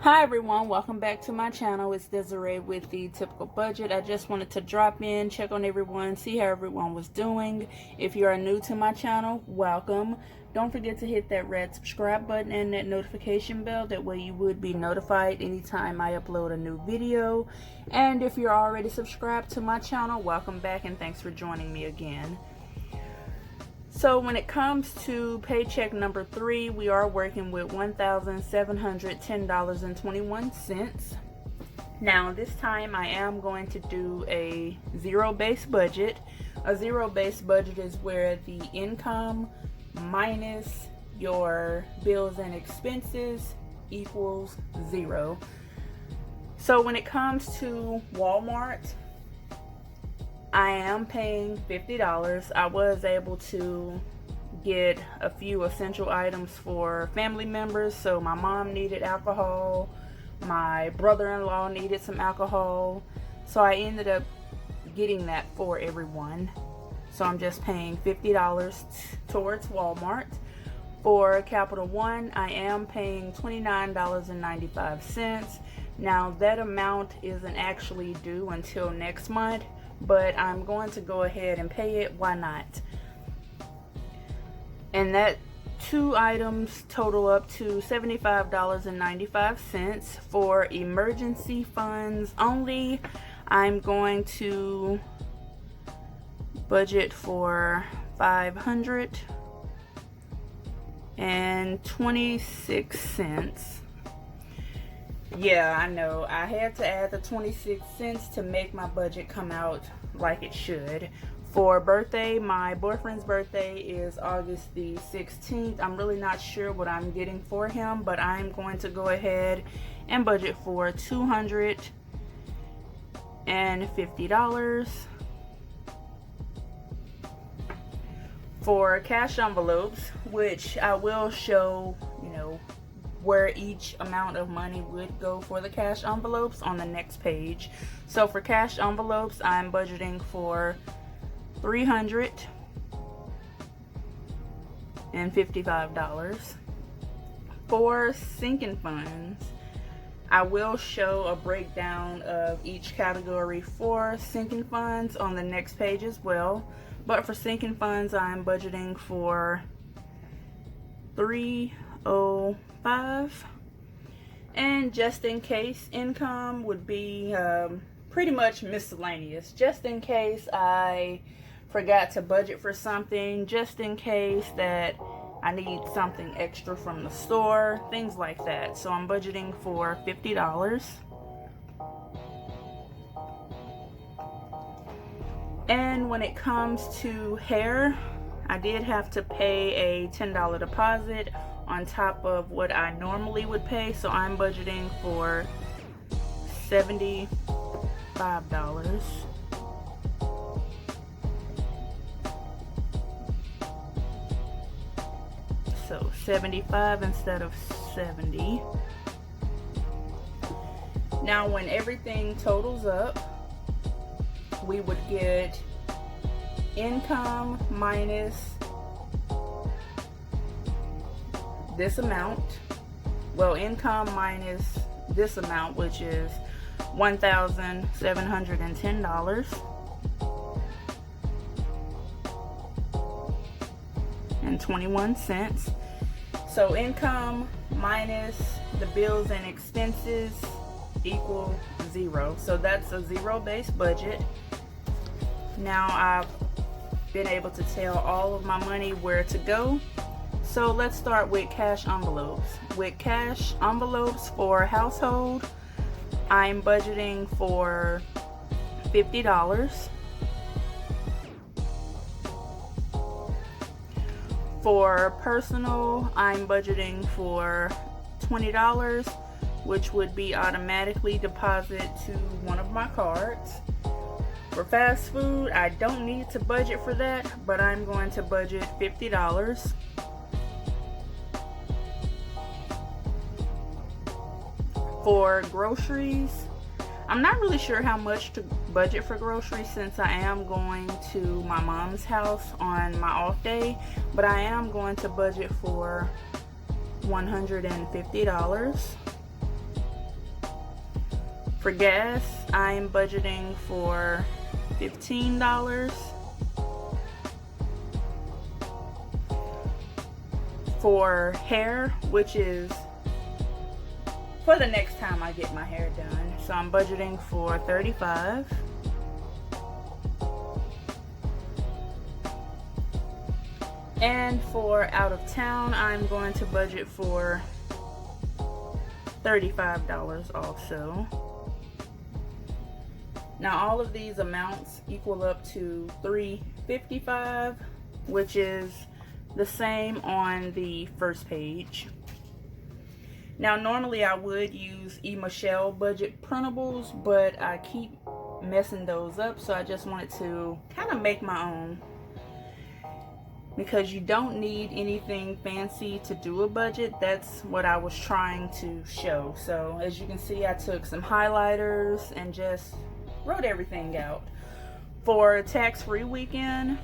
Hi everyone, welcome back to my channel. It's Desiree with the Typical Budget. I just wanted to drop in, check on everyone, see how everyone was doing. If you are new to my channel, welcome. Don't forget to hit that red subscribe button and that notification bell. That way you would be notified anytime I upload a new video. And if you're already subscribed to my channel, welcome back and thanks for joining me again. So when it comes to paycheck number 3, we are working with $1,710.21. Now this time I am going to do a zero-based budget. A zero-based budget is where the income minus your bills and expenses equals 0. So when it comes to Walmart, I am paying $50. I was able to get a few essential items for family members. So my mom needed alcohol, my brother-in-law needed some alcohol. So I ended up getting that for everyone. So I'm just paying $50 towards Walmart. For Capital One, I am paying $29.95. Now that amount isn't actually due until next month, but I'm going to go ahead and pay it. Why not? And that 2 items total up to $75.95. For emergency funds only, I'm going to budget for $526. Yeah, I know. I had to add the 26 cents to make my budget come out like it should. For birthday, my boyfriend's birthday is August the 16th. I'm really not sure what I'm getting for him, but I'm going to go ahead and budget for $250. For cash envelopes, which I will show, where each amount of money would go for the cash envelopes on the next page. So for cash envelopes, I'm budgeting for $355. For sinking funds, I will show a breakdown of each category for sinking funds on the next page as well. But for sinking funds, I'm budgeting for $305. And just in case income would be pretty much miscellaneous. Just in case I forgot to budget for something, just in case that I need something extra from the store, things like that. So I'm budgeting for $50. And when it comes to hair, I did have to pay a $10 deposit on top of what I normally would pay, so I'm budgeting for $75. So 75 instead of 70. Now when everything totals up, we would get income minus this amount. Well, income minus this amount, which is $1,710.21. So income minus the bills and expenses equal 0. So that's a zero-based budget. Now I've been able to tell all of my money where to go. So let's start with cash envelopes. With cash envelopes for household, I'm budgeting for $50. For personal, I'm budgeting for $20, which would be automatically deposited to one of my cards. For fast food, I don't need to budget for that, but I'm going to budget $50. For groceries, I'm not really sure how much to budget for groceries since I am going to my mom's house on my off day, but I am going to budget for $150. For gas, I'm budgeting for $15. For hair, which is for the next time I get my hair done, so I'm budgeting for $35. And for out of town, I'm going to budget for $35 also. Now all of these amounts equal up to $355, which is the same on the first page. Now normally I would use EMichelle budget printables, but I keep messing those up, so I just wanted to kind of make my own, because you don't need anything fancy to do a budget. That's what I was trying to show. So as you can see, I took some highlighters and just wrote everything out. For tax-free weekend,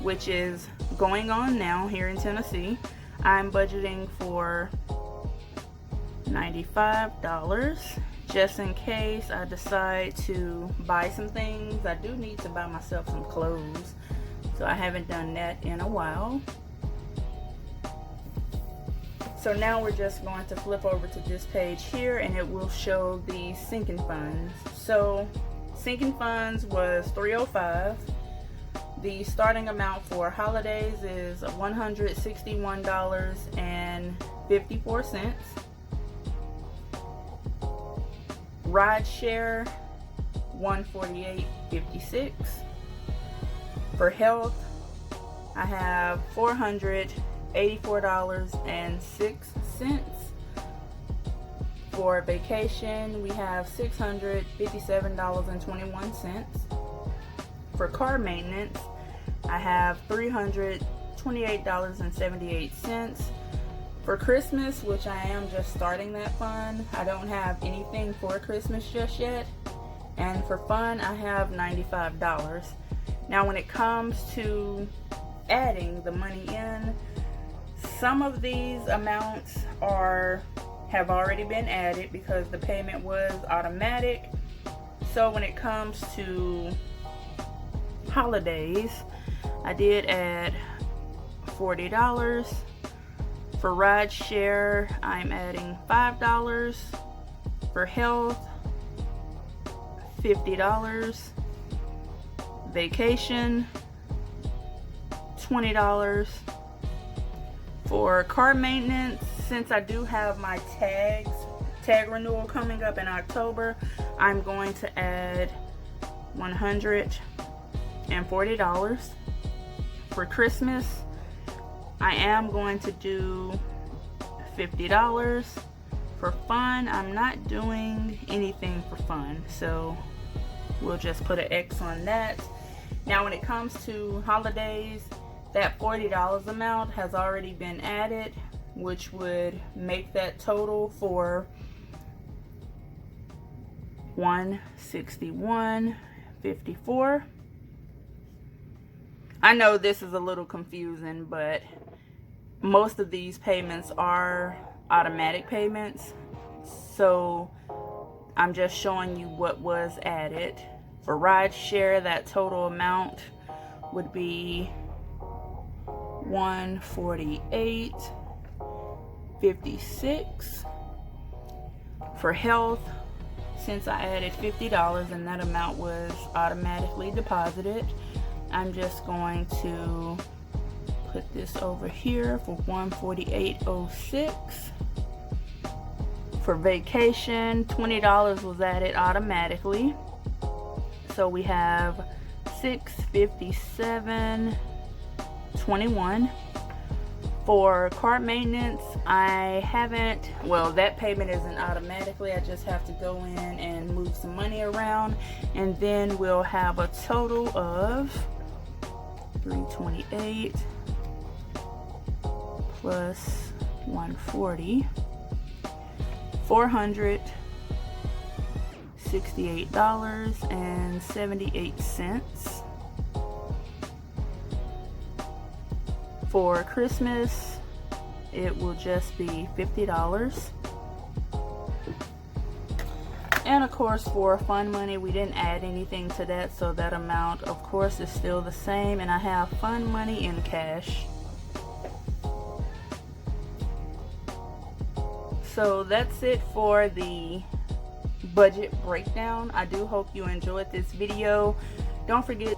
which is going on now here in Tennessee, I'm budgeting for $95, just in case I decide to buy some things. I do need to buy myself some clothes, so I haven't done that in a while. So now we're just going to flip over to this page here, and it will show the sinking funds. So sinking funds was $305. The starting amount for holidays is $161.54. Ride share, $148.56. For health, I have $484.06. For vacation, we have $657.21. For car maintenance, I have $328.78. For Christmas, which I am just starting that fund, I don't have anything for Christmas just yet. And for fun, I have $95. Now when it comes to adding the money in, some of these amounts have already been added because the payment was automatic. So when it comes to holidays, I did add $40. For ride share, I'm adding $5. For health, $50. Vacation, $20. For car maintenance, since I do have my tag renewal coming up in October, I'm going to add $140. For Christmas, I am going to do $50. For fun, I'm not doing anything for fun, so we'll just put an X on that. Now when it comes to holidays, that $40 amount has already been added, which would make that total for $161.54. I know this is a little confusing, but most of these payments are automatic payments, so I'm just showing you what was added. For ride share, that total amount would be $148.56. For health, since I added $50 and that amount was automatically deposited, I'm just going to put this over here for $148.06. For vacation, $20 was added automatically, so we have $657.21. For car maintenance, I haven't, well, that payment isn't automatically. I just have to go in and move some money around, and then we'll have a total of $328 plus $140, $468.78. For Christmas, it will just be $50. And of course, for fund money, we didn't add anything to that, so that amount of course is still the same. And I have fund money in cash. So that's it for the budget breakdown. I do hope you enjoyed this video. Don't forget